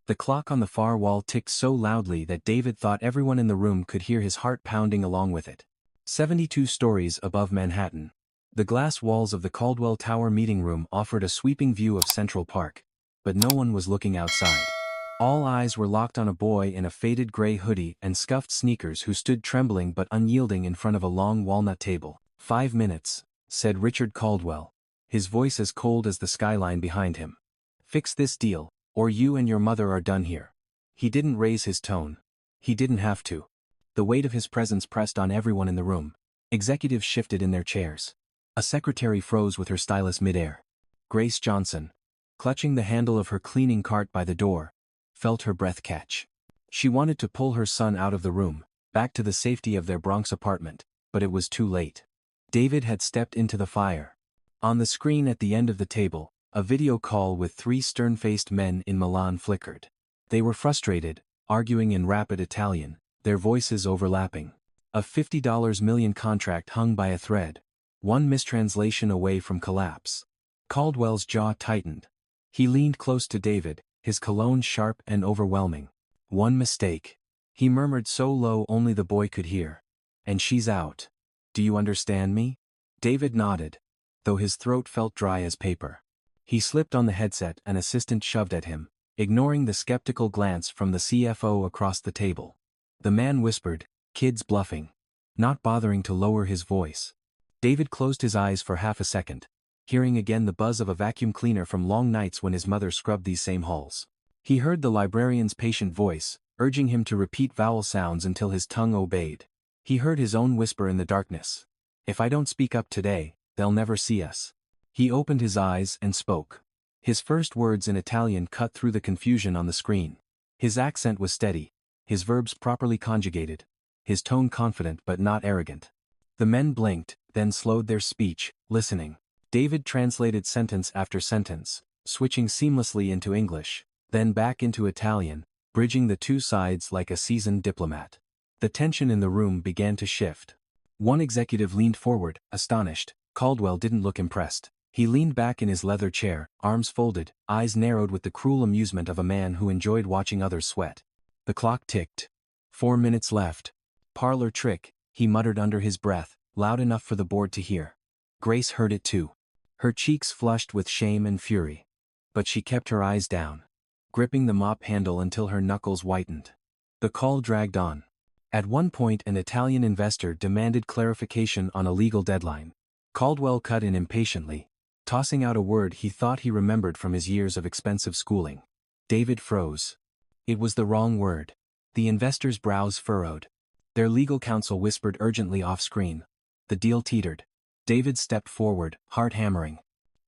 The clock on the far wall ticked so loudly that David thought everyone in the room could hear his heart pounding along with it. 72 stories above Manhattan. The glass walls of the Caldwell Tower meeting room offered a sweeping view of Central Park, but no one was looking outside. All eyes were locked on a boy in a faded gray hoodie and scuffed sneakers who stood trembling but unyielding in front of a long walnut table. 5 minutes, said Richard Caldwell, his voice as cold as the skyline behind him. Fix this deal, or you and your mother are done here. He didn't raise his tone. He didn't have to. The weight of his presence pressed on everyone in the room. Executives shifted in their chairs. A secretary froze with her stylus midair. Grace Johnson, clutching the handle of her cleaning cart by the door, felt her breath catch. She wanted to pull her son out of the room, back to the safety of their Bronx apartment, but it was too late. David had stepped into the fire. On the screen at the end of the table, a video call with 3 stern-faced men in Milan flickered. They were frustrated, arguing in rapid Italian, their voices overlapping. A $50 million contract hung by a thread. One mistranslation away from collapse. Caldwell's jaw tightened. He leaned close to David, his cologne sharp and overwhelming. One mistake. He murmured so low only the boy could hear. And she's out. Do you understand me? David nodded, though his throat felt dry as paper. He slipped on the headset an assistant shoved at him, ignoring the skeptical glance from the CFO across the table. The man whispered, "Kids bluffing," not bothering to lower his voice. David closed his eyes for half a second, hearing again the buzz of a vacuum cleaner from long nights when his mother scrubbed these same halls. He heard the librarian's patient voice, urging him to repeat vowel sounds until his tongue obeyed. He heard his own whisper in the darkness. "If I don't speak up today, they'll never see us." He opened his eyes and spoke. His first words in Italian cut through the confusion on the screen. His accent was steady, his verbs properly conjugated, his tone confident but not arrogant. The men blinked, then slowed their speech, listening. David translated sentence after sentence, switching seamlessly into English, then back into Italian, bridging the two sides like a seasoned diplomat. The tension in the room began to shift. One executive leaned forward, astonished. Caldwell didn't look impressed. He leaned back in his leather chair, arms folded, eyes narrowed with the cruel amusement of a man who enjoyed watching others sweat. The clock ticked. 4 minutes left. Parlor trick, he muttered under his breath, loud enough for the board to hear. Grace heard it too. Her cheeks flushed with shame and fury. But she kept her eyes down, gripping the mop handle until her knuckles whitened. The call dragged on. At one point an Italian investor demanded clarification on a legal deadline. Caldwell cut in impatiently, tossing out a word he thought he remembered from his years of expensive schooling. David froze. It was the wrong word. The investor's brows furrowed. Their legal counsel whispered urgently off-screen. The deal teetered. David stepped forward, heart hammering.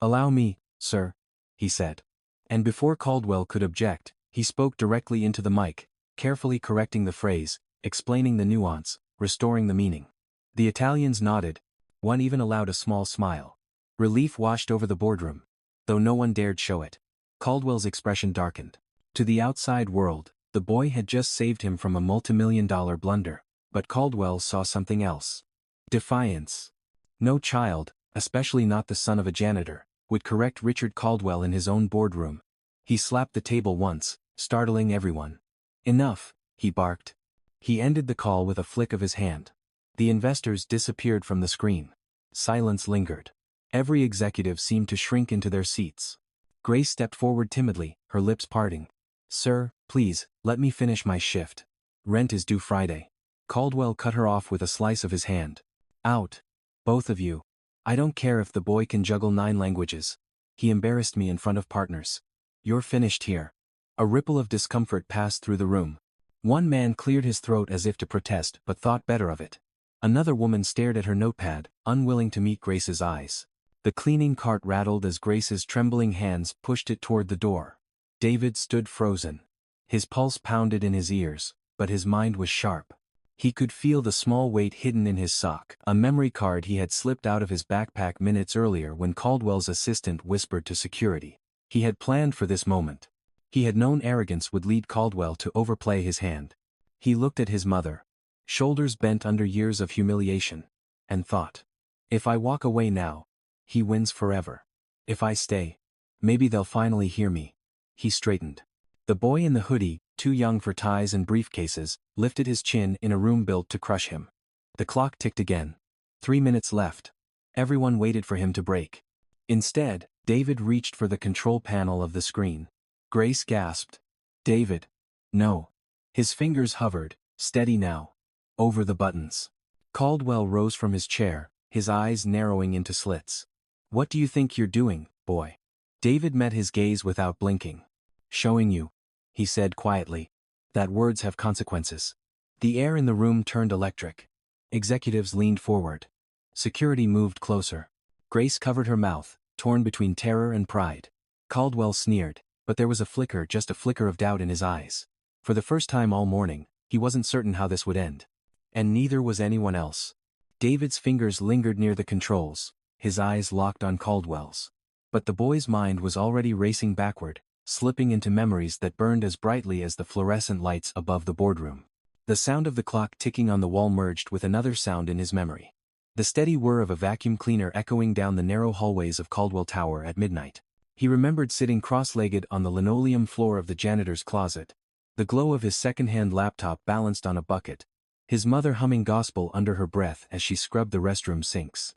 "Allow me, sir," he said. And before Caldwell could object, he spoke directly into the mic, carefully correcting the phrase, explaining the nuance, restoring the meaning. The Italians nodded. One even allowed a small smile. Relief washed over the boardroom, though no one dared show it. Caldwell's expression darkened. To the outside world, the boy had just saved him from a multimillion-dollar blunder, but Caldwell saw something else. Defiance. No child, especially not the son of a janitor, would correct Richard Caldwell in his own boardroom. He slapped the table once, startling everyone. "Enough," he barked. He ended the call with a flick of his hand. The investors disappeared from the screen. Silence lingered. Every executive seemed to shrink into their seats. Grace stepped forward timidly, her lips parting. "Sir, please, let me finish my shift. Rent is due Friday." Caldwell cut her off with a slice of his hand. "Out. Both of you. I don't care if the boy can juggle 9 languages. He embarrassed me in front of partners. You're finished here." A ripple of discomfort passed through the room. One man cleared his throat as if to protest but thought better of it. Another woman stared at her notepad, unwilling to meet Grace's eyes. The cleaning cart rattled as Grace's trembling hands pushed it toward the door. David stood frozen. His pulse pounded in his ears, but his mind was sharp. He could feel the small weight hidden in his sock, a memory card he had slipped out of his backpack minutes earlier when Caldwell's assistant whispered to security. He had planned for this moment. He had known arrogance would lead Caldwell to overplay his hand. He looked at his mother, shoulders bent under years of humiliation, and thought, if I walk away now, he wins forever. If I stay, maybe they'll finally hear me. He straightened. The boy in the hoodie, too young for ties and briefcases, lifted his chin in a room built to crush him. The clock ticked again. 3 minutes left. Everyone waited for him to break. Instead, David reached for the control panel of the screen. Grace gasped. David. No. His fingers hovered, steady now. Over the buttons. Caldwell rose from his chair, his eyes narrowing into slits. What do you think you're doing, boy? David met his gaze without blinking. Showing you, he said quietly, that words have consequences. The air in the room turned electric. Executives leaned forward. Security moved closer. Grace covered her mouth, torn between terror and pride. Caldwell sneered, but there was a flicker, just a flicker of doubt in his eyes. For the first time all morning, he wasn't certain how this would end. And neither was anyone else. David's fingers lingered near the controls, his eyes locked on Caldwell's. But the boy's mind was already racing backward, slipping into memories that burned as brightly as the fluorescent lights above the boardroom. The sound of the clock ticking on the wall merged with another sound in his memory. The steady whir of a vacuum cleaner echoing down the narrow hallways of Caldwell Tower at midnight. He remembered sitting cross-legged on the linoleum floor of the janitor's closet. The glow of his second-hand laptop balanced on a bucket. His mother humming gospel under her breath as she scrubbed the restroom sinks.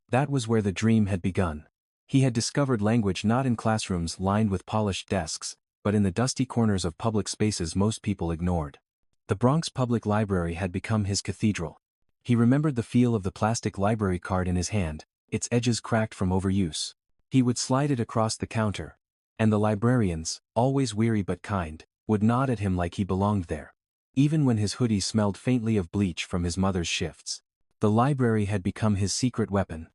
That was where the dream had begun. He had discovered language not in classrooms lined with polished desks, but in the dusty corners of public spaces most people ignored. The Bronx Public Library had become his cathedral. He remembered the feel of the plastic library card in his hand, its edges cracked from overuse. He would slide it across the counter, and the librarians, always weary but kind, would nod at him like he belonged there. Even when his hoodie smelled faintly of bleach from his mother's shifts. The library had become his secret weapon.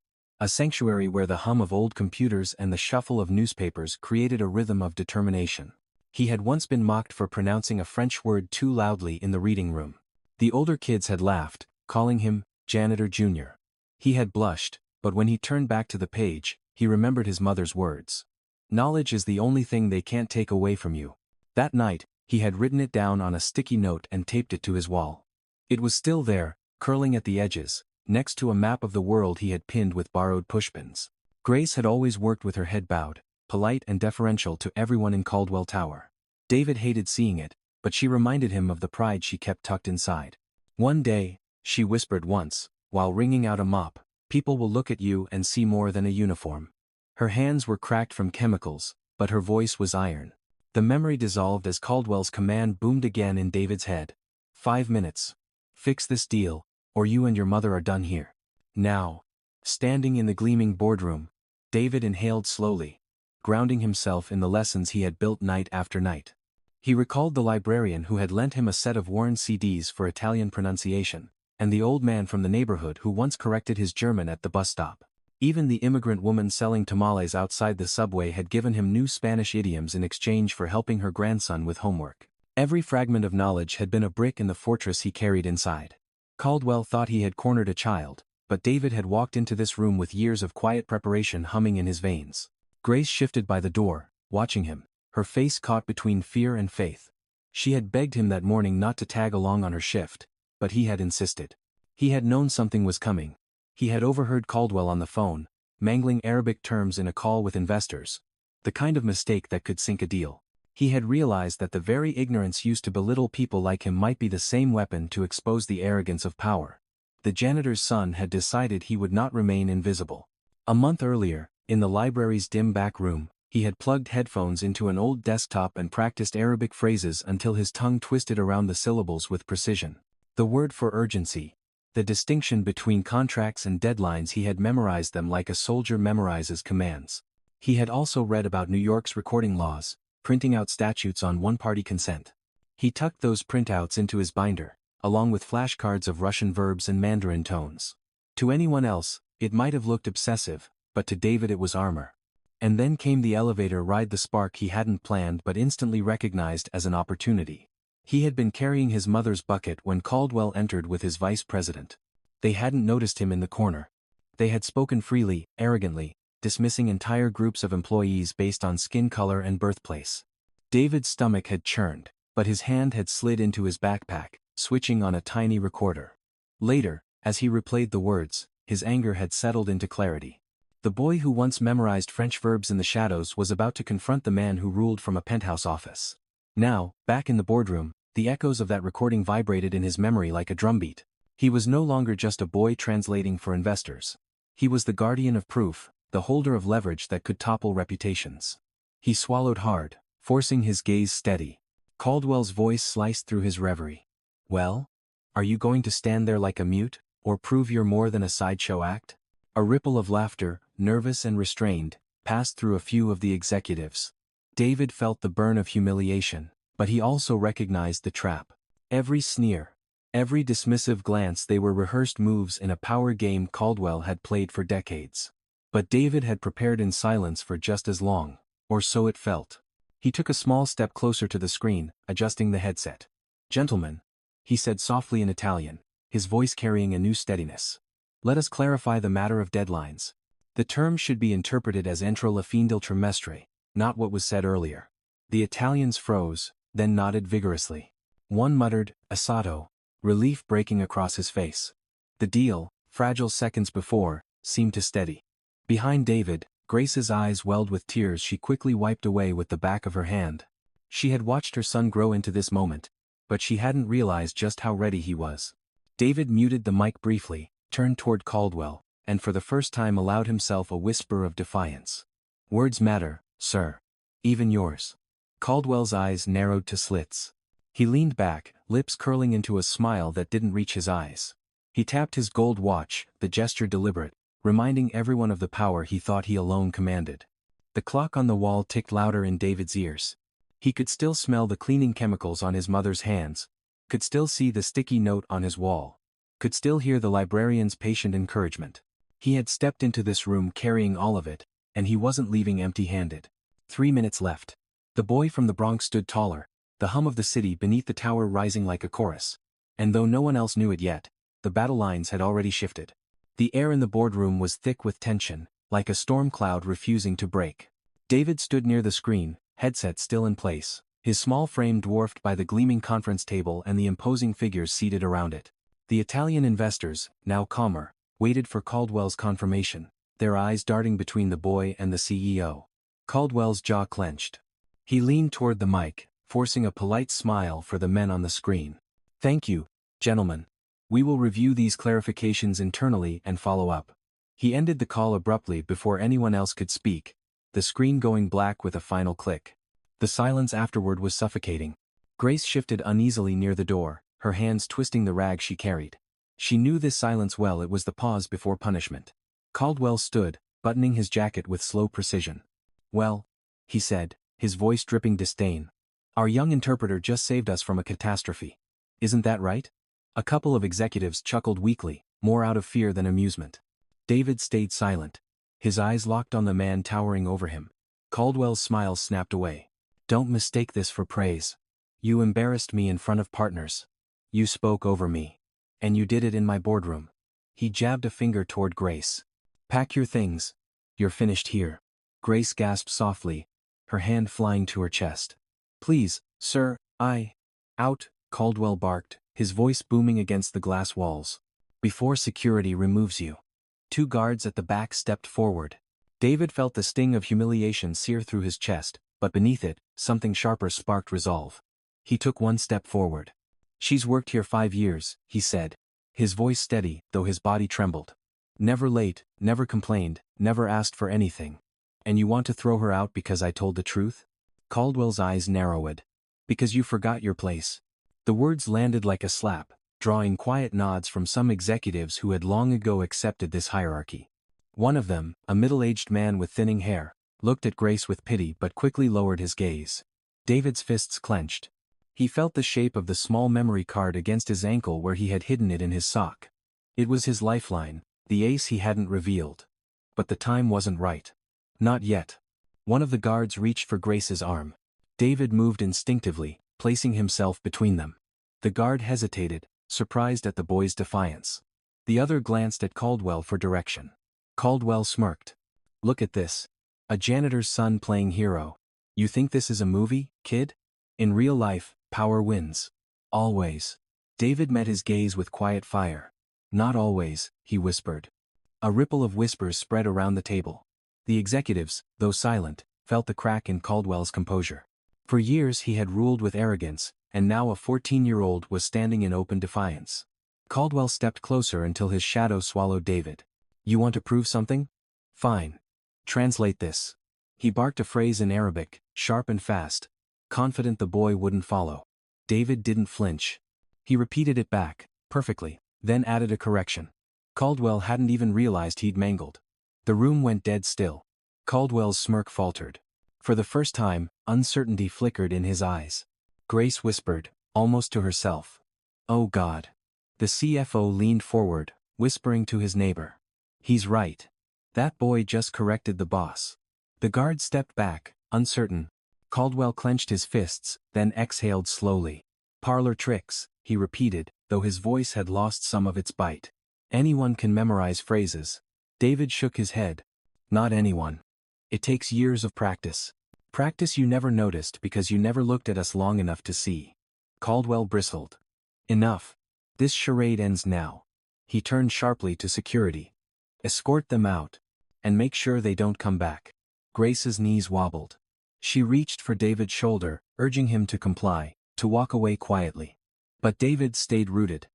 A sanctuary where the hum of old computers and the shuffle of newspapers created a rhythm of determination. He had once been mocked for pronouncing a French word too loudly in the reading room. The older kids had laughed, calling him Janitor Jr. He had blushed, but when he turned back to the page, he remembered his mother's words. Knowledge is the only thing they can't take away from you. That night, he had written it down on a sticky note and taped it to his wall. It was still there, curling at the edges, next to a map of the world he had pinned with borrowed pushpins. Grace had always worked with her head bowed, polite and deferential to everyone in Caldwell Tower. David hated seeing it, but she reminded him of the pride she kept tucked inside. One day, she whispered once, while wringing out a mop, people will look at you and see more than a uniform. Her hands were cracked from chemicals, but her voice was iron. The memory dissolved as Caldwell's command boomed again in David's head. 5 minutes. Fix this deal, or you and your mother are done here. Now. Standing in the gleaming boardroom, David inhaled slowly, grounding himself in the lessons he had built night after night. He recalled the librarian who had lent him a set of worn CDs for Italian pronunciation, and the old man from the neighborhood who once corrected his German at the bus stop. Even the immigrant woman selling tamales outside the subway had given him new Spanish idioms in exchange for helping her grandson with homework. Every fragment of knowledge had been a brick in the fortress he carried inside. Caldwell thought he had cornered a child, but David had walked into this room with years of quiet preparation humming in his veins. Grace shifted by the door, watching him, her face caught between fear and faith. She had begged him that morning not to tag along on her shift, but he had insisted. He had known something was coming. He had overheard Caldwell on the phone, mangling Arabic terms in a call with investors. The kind of mistake that could sink a deal. He had realized that the very ignorance used to belittle people like him might be the same weapon to expose the arrogance of power. The janitor's son had decided he would not remain invisible. A month earlier, in the library's dim back room, he had plugged headphones into an old desktop and practiced Arabic phrases until his tongue twisted around the syllables with precision. The word for urgency. The distinction between contracts and deadlines, he had memorized them like a soldier memorizes commands. He had also read about New York's recording laws, printing out statutes on one-party consent. He tucked those printouts into his binder, along with flashcards of Russian verbs and Mandarin tones. To anyone else, it might have looked obsessive, but to David it was armor. And then came the elevator ride, the spark he hadn't planned but instantly recognized as an opportunity. He had been carrying his mother's bucket when Caldwell entered with his vice president. They hadn't noticed him in the corner. They had spoken freely, arrogantly, dismissing entire groups of employees based on skin color and birthplace. David's stomach had churned, but his hand had slid into his backpack, switching on a tiny recorder. Later, as he replayed the words, his anger had settled into clarity. The boy who once memorized French verbs in the shadows was about to confront the man who ruled from a penthouse office. Now, back in the boardroom, the echoes of that recording vibrated in his memory like a drumbeat. He was no longer just a boy translating for investors. He was the guardian of proof, the holder of leverage that could topple reputations. He swallowed hard, forcing his gaze steady. Caldwell's voice sliced through his reverie. "Well? Are you going to stand there like a mute, or prove you're more than a sideshow act?" A ripple of laughter, nervous and restrained, passed through a few of the executives. David felt the burn of humiliation, but he also recognized the trap. Every sneer, every dismissive glance, they were rehearsed moves in a power game Caldwell had played for decades. But David had prepared in silence for just as long, or so it felt. He took a small step closer to the screen, adjusting the headset. "Gentlemen," he said softly in Italian, his voice carrying a new steadiness. "Let us clarify the matter of deadlines. The term should be interpreted as entro la fin del trimestre, not what was said earlier." The Italians froze, then nodded vigorously. One muttered, "Assato," relief breaking across his face. The deal, fragile seconds before, seemed to steady. Behind David, Grace's eyes welled with tears she quickly wiped away with the back of her hand. She had watched her son grow into this moment, but she hadn't realized just how ready he was. David muted the mic briefly, turned toward Caldwell, and for the first time allowed himself a whisper of defiance. "Words matter, sir. Even yours." Caldwell's eyes narrowed to slits. He leaned back, lips curling into a smile that didn't reach his eyes. He tapped his gold watch, the gesture deliberate, reminding everyone of the power he thought he alone commanded. The clock on the wall ticked louder in David's ears. He could still smell the cleaning chemicals on his mother's hands, could still see the sticky note on his wall, could still hear the librarian's patient encouragement. He had stepped into this room carrying all of it, and he wasn't leaving empty-handed. 3 minutes left. The boy from the Bronx stood taller, the hum of the city beneath the tower rising like a chorus. And though no one else knew it yet, the battle lines had already shifted. The air in the boardroom was thick with tension, like a storm cloud refusing to break. David stood near the screen, headset still in place, his small frame dwarfed by the gleaming conference table and the imposing figures seated around it. The Italian investors, now calmer, waited for Caldwell's confirmation, their eyes darting between the boy and the CEO. Caldwell's jaw clenched. He leaned toward the mic, forcing a polite smile for the men on the screen. "Thank you, gentlemen. We will review these clarifications internally and follow up." He ended the call abruptly before anyone else could speak, the screen going black with a final click. The silence afterward was suffocating. Grace shifted uneasily near the door, her hands twisting the rag she carried. She knew this silence well, it was the pause before punishment. Caldwell stood, buttoning his jacket with slow precision. "Well," he said, his voice dripping disdain. "Our young interpreter just saved us from a catastrophe. Isn't that right?" A couple of executives chuckled weakly, more out of fear than amusement. David stayed silent. His eyes locked on the man towering over him. Caldwell's smile snapped away. "Don't mistake this for praise. You embarrassed me in front of partners. You spoke over me. And you did it in my boardroom." He jabbed a finger toward Grace. "Pack your things. You're finished here." Grace gasped softly, her hand flying to her chest. "Please, sir, Out," Caldwell barked, his voice booming against the glass walls. "Before security removes you." 2 guards at the back stepped forward. David felt the sting of humiliation sear through his chest, but beneath it, something sharper sparked resolve. He took 1 step forward. "She's worked here 5 years, he said, his voice steady, though his body trembled. "Never late, never complained, never asked for anything. And you want to throw her out because I told the truth?" Caldwell's eyes narrowed. "Because you forgot your place." The words landed like a slap, drawing quiet nods from some executives who had long ago accepted this hierarchy. One of them, a middle-aged man with thinning hair, looked at Grace with pity but quickly lowered his gaze. David's fists clenched. He felt the shape of the small memory card against his ankle where he had hidden it in his sock. It was his lifeline, the ace he hadn't revealed. But the time wasn't right. Not yet. One of the guards reached for Grace's arm. David moved instinctively, placing himself between them. The guard hesitated, surprised at the boy's defiance. The other glanced at Caldwell for direction. Caldwell smirked. "Look at this. A janitor's son playing hero. You think this is a movie, kid? In real life, power wins. Always." David met his gaze with quiet fire. "Not always," he whispered. A ripple of whispers spread around the table. The executives, though silent, felt the crack in Caldwell's composure. For years he had ruled with arrogance, and now a 14-year-old was standing in open defiance. Caldwell stepped closer until his shadow swallowed David. You want to prove something? Fine. Translate this. He barked a phrase in Arabic, sharp and fast, confident the boy wouldn't follow. David didn't flinch. He repeated it back, perfectly, then added a correction. Caldwell hadn't even realized he'd mangled. The room went dead still. Caldwell's smirk faltered. For the first time, uncertainty flickered in his eyes. Grace whispered, almost to herself. Oh God. The CFO leaned forward, whispering to his neighbor. He's right. That boy just corrected the boss. The guard stepped back, uncertain. Caldwell clenched his fists, then exhaled slowly. Parlor tricks, he repeated, though his voice had lost some of its bite. Anyone can memorize phrases. David shook his head. Not anyone. It takes years of practice. Practice you never noticed because you never looked at us long enough to see. Caldwell bristled. Enough. This charade ends now. He turned sharply to security. Escort them out. And make sure they don't come back. Grace's knees wobbled. She reached for David's shoulder, urging him to comply, to walk away quietly. But David stayed rooted.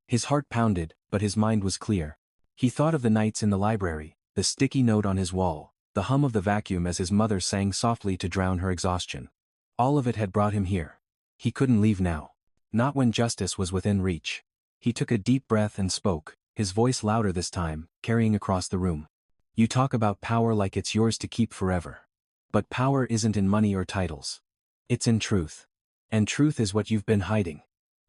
His heart pounded, but his mind was clear. He thought of the nights in the library, the sticky note on his wall, the hum of the vacuum as his mother sang softly to drown her exhaustion. All of it had brought him here. He couldn't leave now. Not when justice was within reach. He took a deep breath and spoke, his voice louder this time, carrying across the room. You talk about power like it's yours to keep forever. But power isn't in money or titles. It's in truth. And truth is what you've been hiding.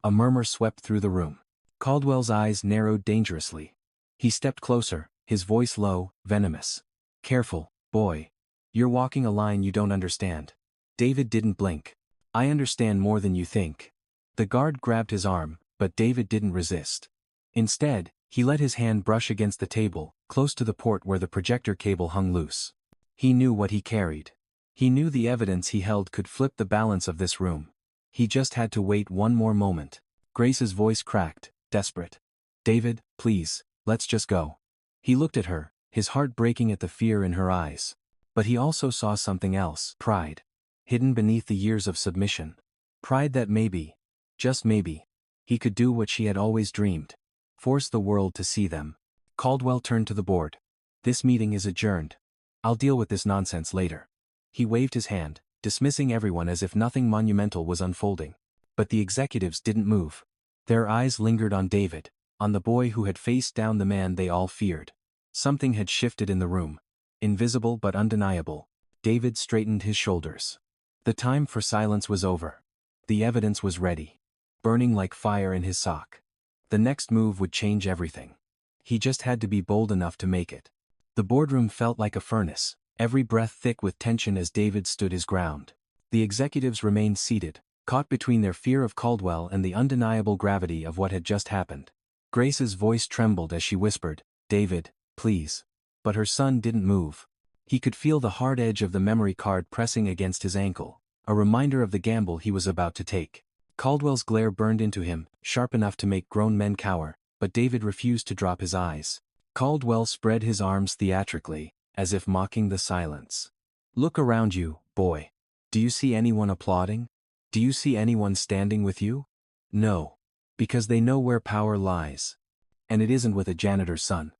A murmur swept through the room. Caldwell's eyes narrowed dangerously. He stepped closer, his voice low, venomous. Careful, boy. You're walking a line you don't understand. David didn't blink. I understand more than you think. The guard grabbed his arm, but David didn't resist. Instead, he let his hand brush against the table, close to the port where the projector cable hung loose. He knew what he carried. He knew the evidence he held could flip the balance of this room. He just had to wait one more moment. Grace's voice cracked, desperate. David, please, let's just go. He looked at her, his heart breaking at the fear in her eyes. But he also saw something else, pride. Hidden beneath the years of submission. Pride that maybe, just maybe, he could do what she had always dreamed. Force the world to see them. Caldwell turned to the board. This meeting is adjourned. I'll deal with this nonsense later. He waved his hand, dismissing everyone as if nothing monumental was unfolding. But the executives didn't move. Their eyes lingered on David, on the boy who had faced down the man they all feared. Something had shifted in the room. Invisible but undeniable. David straightened his shoulders. The time for silence was over. The evidence was ready. Burning like fire in his sock. The next move would change everything. He just had to be bold enough to make it. The boardroom felt like a furnace, every breath thick with tension as David stood his ground. The executives remained seated, caught between their fear of Caldwell and the undeniable gravity of what had just happened. Grace's voice trembled as she whispered, David, please. But her son didn't move. He could feel the hard edge of the memory card pressing against his ankle, a reminder of the gamble he was about to take. Caldwell's glare burned into him, sharp enough to make grown men cower, but David refused to drop his eyes. Caldwell spread his arms theatrically, as if mocking the silence. Look around you, boy. Do you see anyone applauding? Do you see anyone standing with you? No. Because they know where power lies. And it isn't with a janitor's son.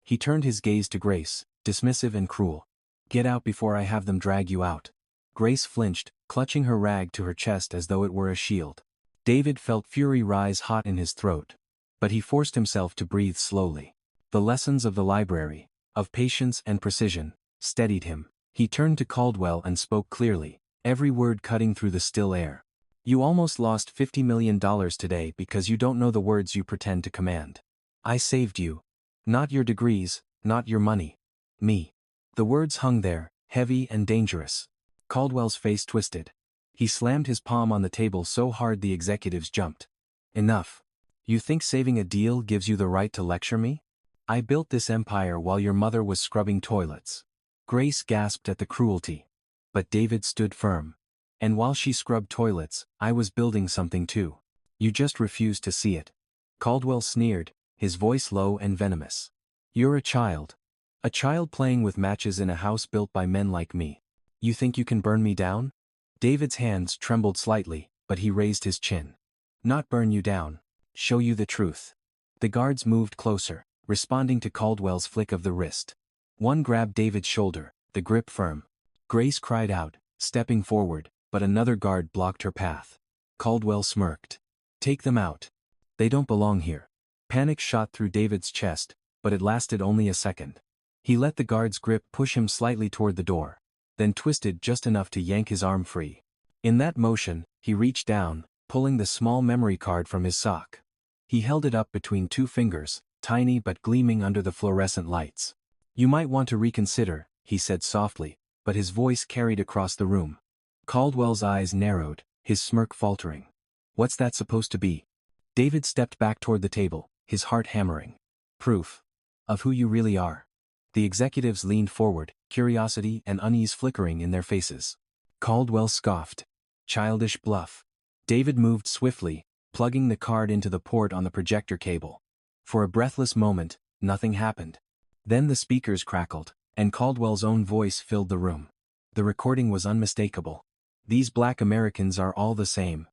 He turned his gaze to Grace, dismissive and cruel. Get out before I have them drag you out. Grace flinched, clutching her rag to her chest as though it were a shield. David felt fury rise hot in his throat. But he forced himself to breathe slowly. The lessons of the library, of patience and precision, steadied him. He turned to Caldwell and spoke clearly, every word cutting through the still air. You almost lost $50 million today because you don't know the words you pretend to command. I saved you. Not your degrees, not your money. Me. The words hung there, heavy and dangerous. Caldwell's face twisted. He slammed his palm on the table so hard the executives jumped. Enough. You think saving a deal gives you the right to lecture me? I built this empire while your mother was scrubbing toilets. Grace gasped at the cruelty. But David stood firm. And while she scrubbed toilets, I was building something too. You just refused to see it. Caldwell sneered, his voice low and venomous. You're a child. A child playing with matches in a house built by men like me. You think you can burn me down? David's hands trembled slightly, but he raised his chin. Not burn you down. Show you the truth. The guards moved closer, responding to Caldwell's flick of the wrist. One grabbed David's shoulder, the grip firm. Grace cried out, stepping forward, but another guard blocked her path. Caldwell smirked. Take them out. They don't belong here. Panic shot through David's chest, but it lasted only a second. He let the guard's grip push him slightly toward the door, then twisted just enough to yank his arm free. In that motion, he reached down, pulling the small memory card from his sock. He held it up between two fingers, tiny but gleaming under the fluorescent lights. You might want to reconsider, he said softly, but his voice carried across the room. Caldwell's eyes narrowed, his smirk faltering. What's that supposed to be? David stepped back toward the table, his heart hammering. Proof. Of who you really are. The executives leaned forward, curiosity and unease flickering in their faces. Caldwell scoffed. Childish bluff. David moved swiftly, plugging the card into the port on the projector cable. For a breathless moment, nothing happened. Then the speakers crackled, and Caldwell's own voice filled the room. The recording was unmistakable. These black Americans are all the same.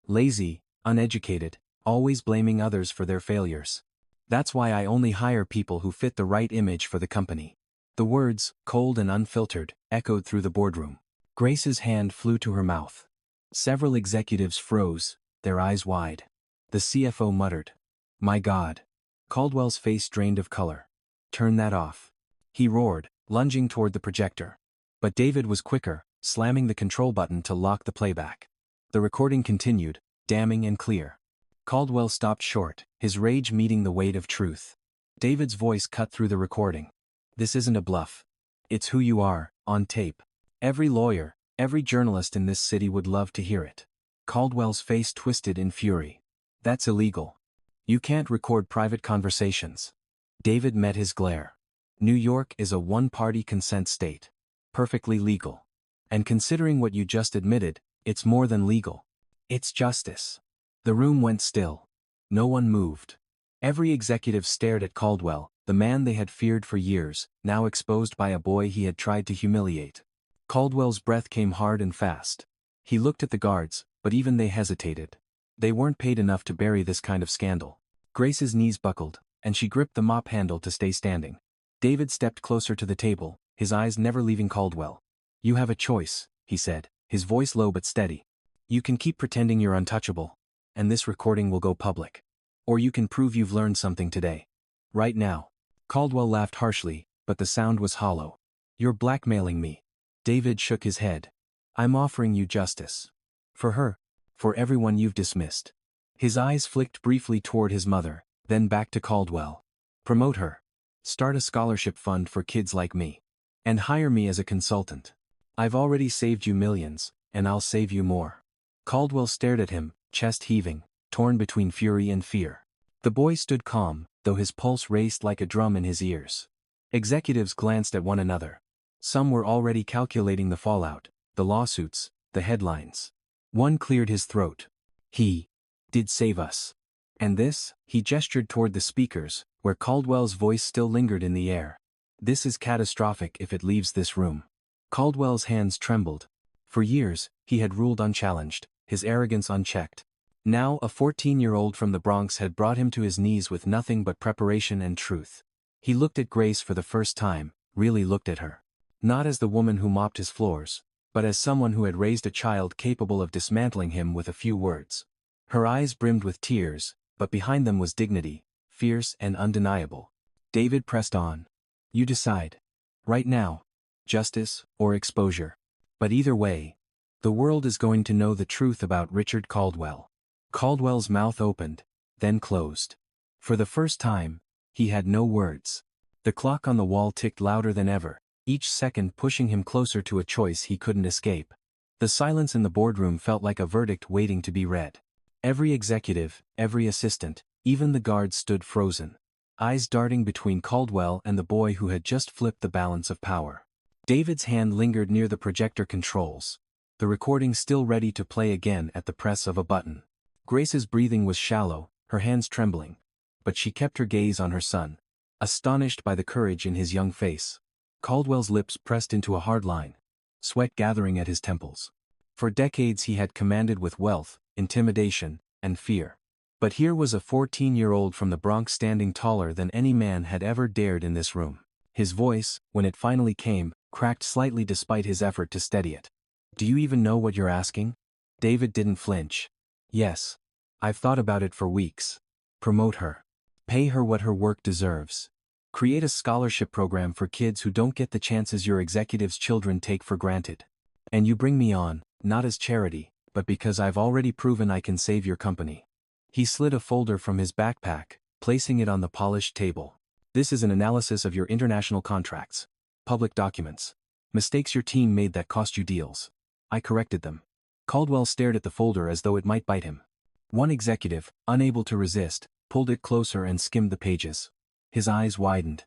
Lazy, uneducated, always blaming others for their failures. That's why I only hire people who fit the right image for the company. The words, cold and unfiltered, echoed through the boardroom. Grace's hand flew to her mouth. Several executives froze, their eyes wide. The CFO muttered. My God. Caldwell's face drained of color. Turn that off. He roared, lunging toward the projector. But David was quicker, slamming the control button to lock the playback. The recording continued, damning and clear. Caldwell stopped short, his rage meeting the weight of truth. David's voice cut through the recording. This isn't a bluff. It's who you are, on tape. Every lawyer, every journalist in this city would love to hear it. Caldwell's face twisted in fury. That's illegal. You can't record private conversations. David met his glare. New York is a one-party consent state. Perfectly legal. And considering what you just admitted, it's more than legal. It's justice. The room went still. No one moved. Every executive stared at Caldwell, the man they had feared for years, now exposed by a boy he had tried to humiliate. Caldwell's breath came hard and fast. He looked at the guards, but even they hesitated. They weren't paid enough to bury this kind of scandal. Grace's knees buckled, and she gripped the mop handle to stay standing. David stepped closer to the table, his eyes never leaving Caldwell. You have a choice, he said, his voice low but steady. You can keep pretending you're untouchable, and this recording will go public. Or you can prove you've learned something today. Right now. Caldwell laughed harshly, but the sound was hollow. You're blackmailing me. David shook his head. I'm offering you justice. For her. For everyone you've dismissed. His eyes flicked briefly toward his mother, then back to Caldwell. Promote her. Start a scholarship fund for kids like me. And hire me as a consultant. I've already saved you millions, and I'll save you more. Caldwell stared at him, chest heaving, torn between fury and fear. The boy stood calm, though his pulse raced like a drum in his ears. Executives glanced at one another. Some were already calculating the fallout, the lawsuits, the headlines. One cleared his throat. He did save us. And this, he gestured toward the speakers, where Caldwell's voice still lingered in the air. This is catastrophic if it leaves this room. Caldwell's hands trembled. For years, he had ruled unchallenged, his arrogance unchecked. Now a 14-year-old from the Bronx had brought him to his knees with nothing but preparation and truth. He looked at Grace for the first time, really looked at her. Not as the woman who mopped his floors, but as someone who had raised a child capable of dismantling him with a few words. Her eyes brimmed with tears, but behind them was dignity, fierce and undeniable. David pressed on. You decide. Right now. Justice, or exposure. But either way, the world is going to know the truth about Richard Caldwell. Caldwell's mouth opened, then closed. For the first time, he had no words. The clock on the wall ticked louder than ever, each second pushing him closer to a choice he couldn't escape. The silence in the boardroom felt like a verdict waiting to be read. Every executive, every assistant, even the guards stood frozen, eyes darting between Caldwell and the boy who had just flipped the balance of power. David's hand lingered near the projector controls, the recording still ready to play again at the press of a button. Grace's breathing was shallow, her hands trembling, but she kept her gaze on her son, astonished by the courage in his young face. Caldwell's lips pressed into a hard line, sweat gathering at his temples. For decades he had commanded with wealth, intimidation, and fear. But here was a 14-year-old from the Bronx standing taller than any man had ever dared in this room. His voice, when it finally came, cracked slightly despite his effort to steady it. "Do you even know what you're asking?" David didn't flinch. "Yes. I've thought about it for weeks. Promote her. Pay her what her work deserves. Create a scholarship program for kids who don't get the chances your executives' children take for granted. And you bring me on, not as charity, but because I've already proven I can save your company." He slid a folder from his backpack, placing it on the polished table. "This is an analysis of your international contracts. Public documents. Mistakes your team made that cost you deals. I corrected them." Caldwell stared at the folder as though it might bite him. One executive, unable to resist, pulled it closer and skimmed the pages. His eyes widened.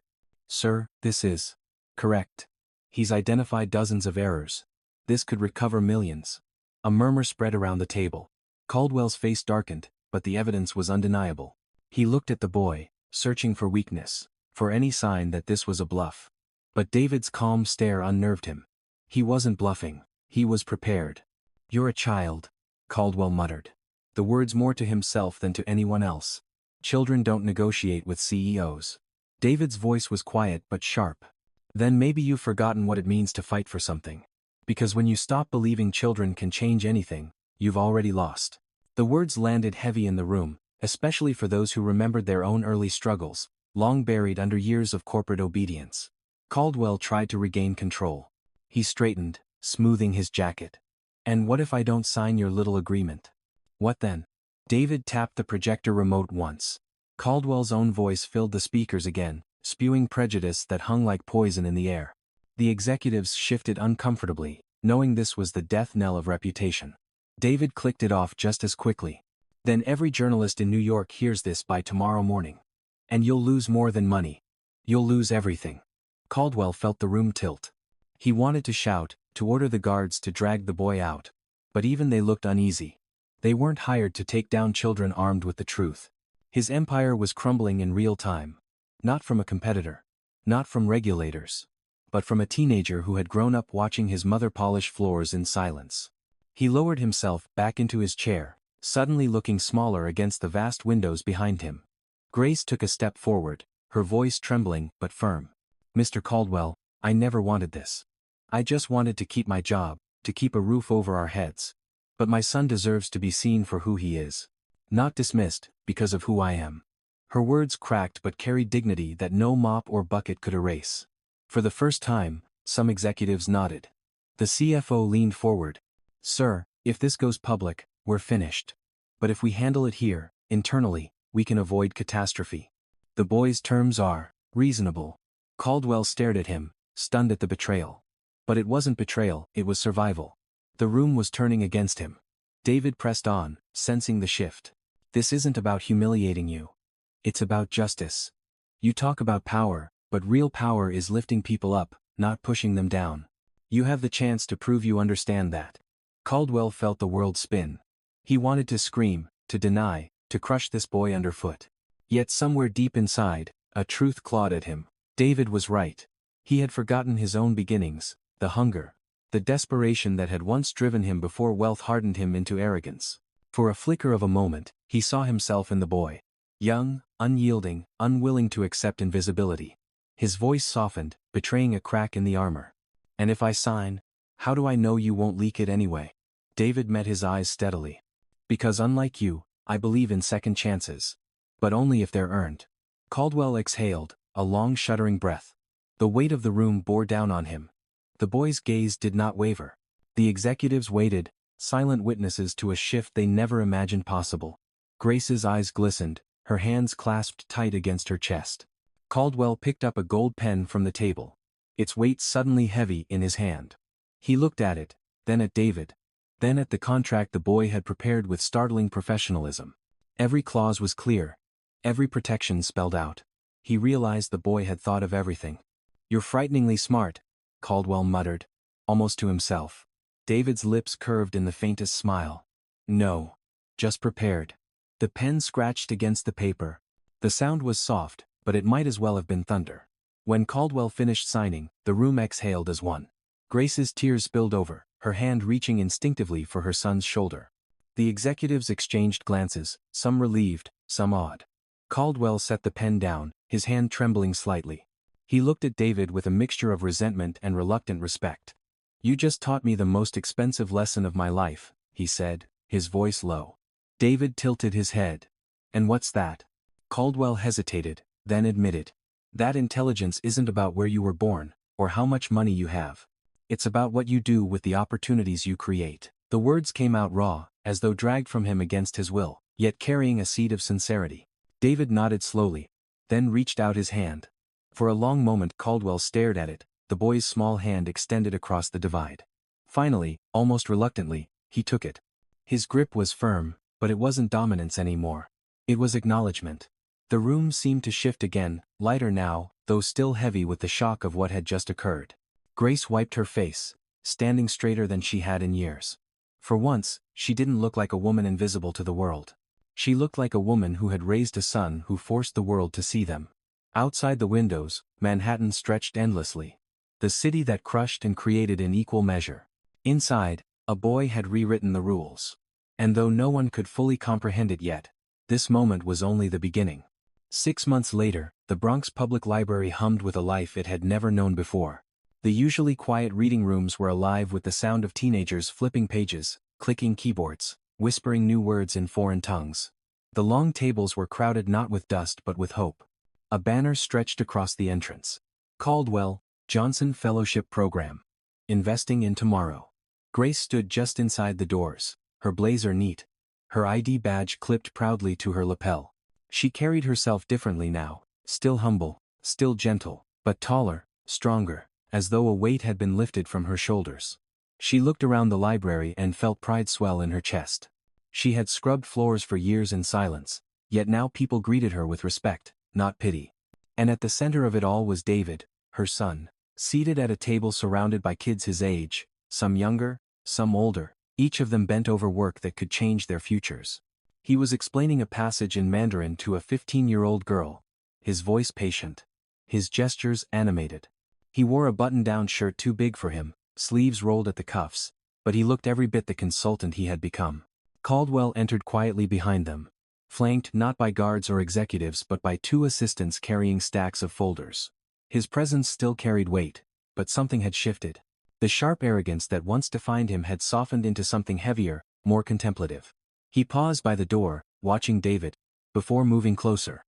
"Sir, this is correct. He's identified dozens of errors. This could recover millions." A murmur spread around the table. Caldwell's face darkened, but the evidence was undeniable. He looked at the boy, searching for weakness, for any sign that this was a bluff. But David's calm stare unnerved him. He wasn't bluffing, he was prepared. "You're a child," Caldwell muttered. The words more to himself than to anyone else. "Children don't negotiate with CEOs." David's voice was quiet but sharp. "Then maybe you've forgotten what it means to fight for something. Because when you stop believing children can change anything, you've already lost." The words landed heavy in the room, especially for those who remembered their own early struggles, long buried under years of corporate obedience. Caldwell tried to regain control. He straightened, smoothing his jacket. "And what if I don't sign your little agreement? What then?" David tapped the projector remote once. Caldwell's own voice filled the speakers again, spewing prejudice that hung like poison in the air. The executives shifted uncomfortably, knowing this was the death knell of reputation. David clicked it off just as quickly. "Then every journalist in New York hears this by tomorrow morning. And you'll lose more than money. You'll lose everything." Caldwell felt the room tilt. He wanted to shout, to order the guards to drag the boy out. But even they looked uneasy. They weren't hired to take down children armed with the truth. His empire was crumbling in real time. Not from a competitor. Not from regulators. But from a teenager who had grown up watching his mother polish floors in silence. He lowered himself back into his chair, suddenly looking smaller against the vast windows behind him. Grace took a step forward, her voice trembling but firm. "Mr. Caldwell, I never wanted this. I just wanted to keep my job, to keep a roof over our heads. But my son deserves to be seen for who he is. Not dismissed, because of who I am." Her words cracked but carried dignity that no mop or bucket could erase. For the first time, some executives nodded. The CFO leaned forward. "Sir, if this goes public, we're finished. But if we handle it here, internally, we can avoid catastrophe. The boy's terms are reasonable." Caldwell stared at him, stunned at the betrayal. But it wasn't betrayal, it was survival. The room was turning against him. David pressed on, sensing the shift. "This isn't about humiliating you. It's about justice. You talk about power, but real power is lifting people up, not pushing them down. You have the chance to prove you understand that." Caldwell felt the world spin. He wanted to scream, to deny, to crush this boy underfoot. Yet somewhere deep inside, a truth clawed at him. David was right. He had forgotten his own beginnings, the hunger, the desperation that had once driven him before wealth hardened him into arrogance. For a flicker of a moment, he saw himself in the boy. Young, unyielding, unwilling to accept invisibility. His voice softened, betraying a crack in the armor. "And if I sign, how do I know you won't leak it anyway?" David met his eyes steadily. "Because unlike you, I believe in second chances. But only if they're earned." Caldwell exhaled, a long shuddering breath. The weight of the room bore down on him. The boy's gaze did not waver. The executives waited, silent witnesses to a shift they never imagined possible. Grace's eyes glistened, her hands clasped tight against her chest. Caldwell picked up a gold pen from the table. Its weight suddenly heavy in his hand. He looked at it, then at David. Then at the contract the boy had prepared with startling professionalism. Every clause was clear. Every protection spelled out. He realized the boy had thought of everything. "You're frighteningly smart," Caldwell muttered, almost to himself. David's lips curved in the faintest smile. "No. Just prepared." The pen scratched against the paper. The sound was soft, but it might as well have been thunder. When Caldwell finished signing, the room exhaled as one. Grace's tears spilled over, her hand reaching instinctively for her son's shoulder. The executives exchanged glances, some relieved, some awed. Caldwell set the pen down, his hand trembling slightly. He looked at David with a mixture of resentment and reluctant respect. "You just taught me the most expensive lesson of my life," he said, his voice low. David tilted his head. "And what's that?" Caldwell hesitated, then admitted. "That intelligence isn't about where you were born, or how much money you have. It's about what you do with the opportunities you create." The words came out raw, as though dragged from him against his will, yet carrying a seed of sincerity. David nodded slowly, then reached out his hand. For a long moment Caldwell stared at it, the boy's small hand extended across the divide. Finally, almost reluctantly, he took it. His grip was firm, but it wasn't dominance anymore. It was acknowledgement. The room seemed to shift again, lighter now, though still heavy with the shock of what had just occurred. Grace wiped her face, standing straighter than she had in years. For once, she didn't look like a woman invisible to the world. She looked like a woman who had raised a son who forced the world to see them. Outside the windows, Manhattan stretched endlessly. The city that crushed and created in equal measure. Inside, a boy had rewritten the rules. And though no one could fully comprehend it yet, this moment was only the beginning. 6 months later, the Bronx Public Library hummed with a life it had never known before. The usually quiet reading rooms were alive with the sound of teenagers flipping pages, clicking keyboards, whispering new words in foreign tongues. The long tables were crowded not with dust but with hope. A banner stretched across the entrance. Caldwell, Johnson Fellowship Program. Investing in Tomorrow. Grace stood just inside the doors, her blazer neat, her ID badge clipped proudly to her lapel. She carried herself differently now, still humble, still gentle, but taller, stronger, as though a weight had been lifted from her shoulders. She looked around the library and felt pride swell in her chest. She had scrubbed floors for years in silence, yet now people greeted her with respect, not pity. And at the center of it all was David, her son, seated at a table surrounded by kids his age, some younger, some older, each of them bent over work that could change their futures. He was explaining a passage in Mandarin to a 15-year-old girl, his voice patient, his gestures animated. He wore a button-down shirt too big for him, sleeves rolled at the cuffs, but he looked every bit the consultant he had become. Caldwell entered quietly behind them, flanked not by guards or executives but by 2 assistants carrying stacks of folders. His presence still carried weight, but something had shifted. The sharp arrogance that once defined him had softened into something heavier, more contemplative. He paused by the door, watching David, before moving closer.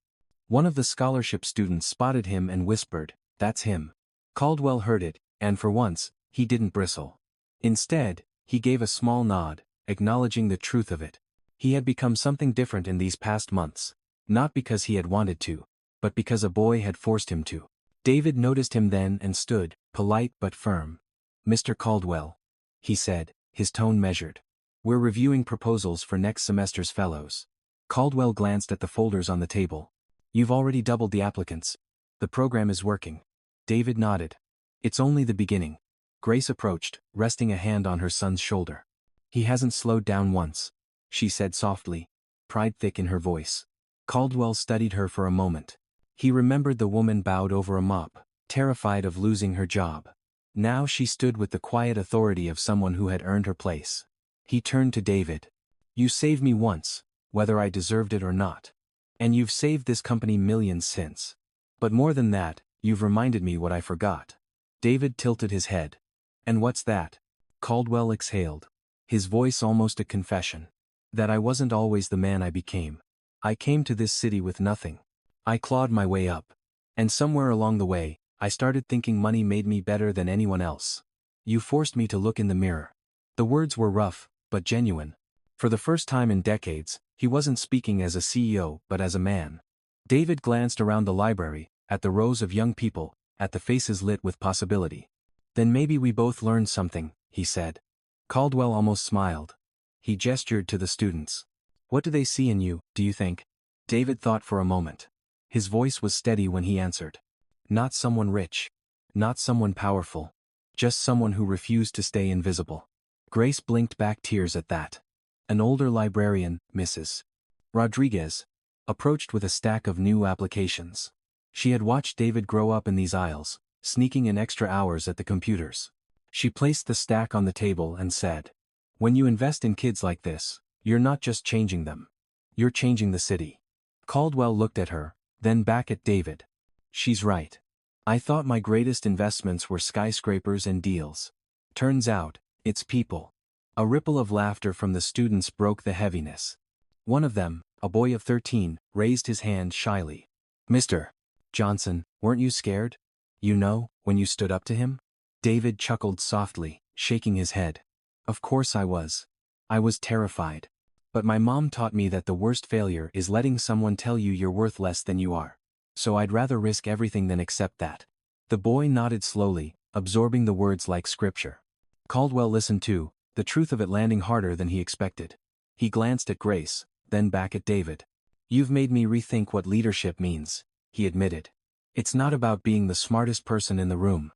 One of the scholarship students spotted him and whispered, "That's him." Caldwell heard it, and for once, he didn't bristle. Instead, he gave a small nod, acknowledging the truth of it. He had become something different in these past months, not because he had wanted to, but because a boy had forced him to. David noticed him then and stood, polite but firm. "Mr. Caldwell," he said, his tone measured. "We're reviewing proposals for next semester's fellows." Caldwell glanced at the folders on the table. "You've already doubled the applicants. The program is working." David nodded. "It's only the beginning." Grace approached, resting a hand on her son's shoulder. "He hasn't slowed down once," she said softly, pride thick in her voice. Caldwell studied her for a moment. He remembered the woman bowed over a mop, terrified of losing her job. Now she stood with the quiet authority of someone who had earned her place. He turned to David. "You saved me once, whether I deserved it or not. And you've saved this company millions since. But more than that, you've reminded me what I forgot." David tilted his head. "And what's that?" Caldwell exhaled, his voice almost a confession. "That I wasn't always the man I became. I came to this city with nothing. I clawed my way up. And somewhere along the way, I started thinking money made me better than anyone else. You forced me to look in the mirror." The words were rough, but genuine. For the first time in decades, he wasn't speaking as a CEO but as a man. David glanced around the library, at the rows of young people, at the faces lit with possibility. "Then maybe we both learned something," he said. Caldwell almost smiled. He gestured to the students. "What do they see in you, do you think?" David thought for a moment. His voice was steady when he answered. "Not someone rich. Not someone powerful. Just someone who refused to stay invisible." Grace blinked back tears at that. An older librarian, Mrs. Rodriguez, approached with a stack of new applications. She had watched David grow up in these aisles, sneaking in extra hours at the computers. She placed the stack on the table and said, "When you invest in kids like this, you're not just changing them. You're changing the city." Caldwell looked at her, then back at David. "She's right. I thought my greatest investments were skyscrapers and deals. Turns out, it's people." A ripple of laughter from the students broke the heaviness. One of them, a boy of 13, raised his hand shyly. "Mr. Johnson, weren't you scared? You know, when you stood up to him?" David chuckled softly, shaking his head. "Of course I was. I was terrified. But my mom taught me that the worst failure is letting someone tell you you're worth less than you are. So I'd rather risk everything than accept that." The boy nodded slowly, absorbing the words like scripture. Caldwell listened too, the truth of it landing harder than he expected. He glanced at Grace, then back at David. "You've made me rethink what leadership means," he admitted. "It's not about being the smartest person in the room.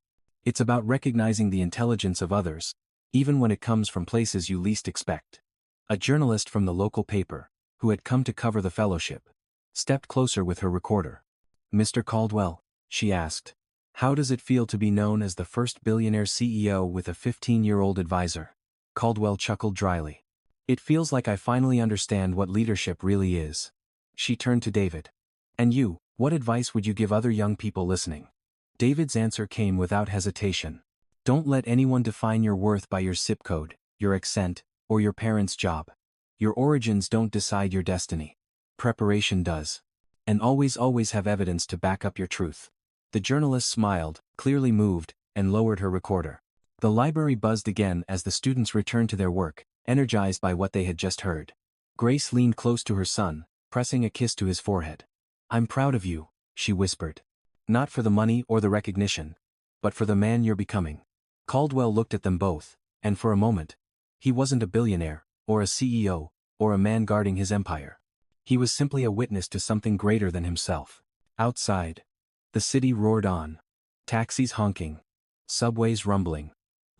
It's about recognizing the intelligence of others, even when it comes from places you least expect." A journalist from the local paper, who had come to cover the fellowship, stepped closer with her recorder. "Mr. Caldwell," she asked, "how does it feel to be known as the first billionaire CEO with a 15-year-old advisor?" Caldwell chuckled dryly. "It feels like I finally understand what leadership really is." She turned to David. "And you, what advice would you give other young people listening?" David's answer came without hesitation. "Don't let anyone define your worth by your zip code, your accent, or your parents' job. Your origins don't decide your destiny. Preparation does. And always have evidence to back up your truth." The journalist smiled, clearly moved, and lowered her recorder. The library buzzed again as the students returned to their work, energized by what they had just heard. Grace leaned close to her son, pressing a kiss to his forehead. "I'm proud of you," she whispered. "Not for the money or the recognition, but for the man you're becoming." Caldwell looked at them both, and for a moment, he wasn't a billionaire, or a CEO, or a man guarding his empire. He was simply a witness to something greater than himself. Outside, the city roared on. Taxis honking. Subways rumbling.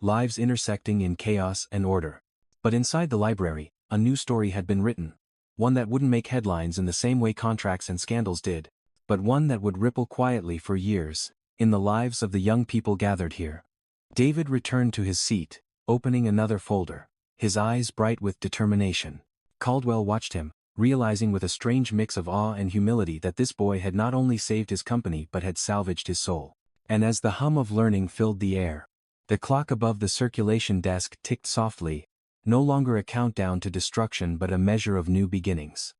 Lives intersecting in chaos and order. But inside the library, a new story had been written. One that wouldn't make headlines in the same way contracts and scandals did, but one that would ripple quietly for years, in the lives of the young people gathered here. David returned to his seat, opening another folder, his eyes bright with determination. Caldwell watched him, realizing with a strange mix of awe and humility that this boy had not only saved his company but had salvaged his soul. And as the hum of learning filled the air, the clock above the circulation desk ticked softly, no longer a countdown to destruction but a measure of new beginnings.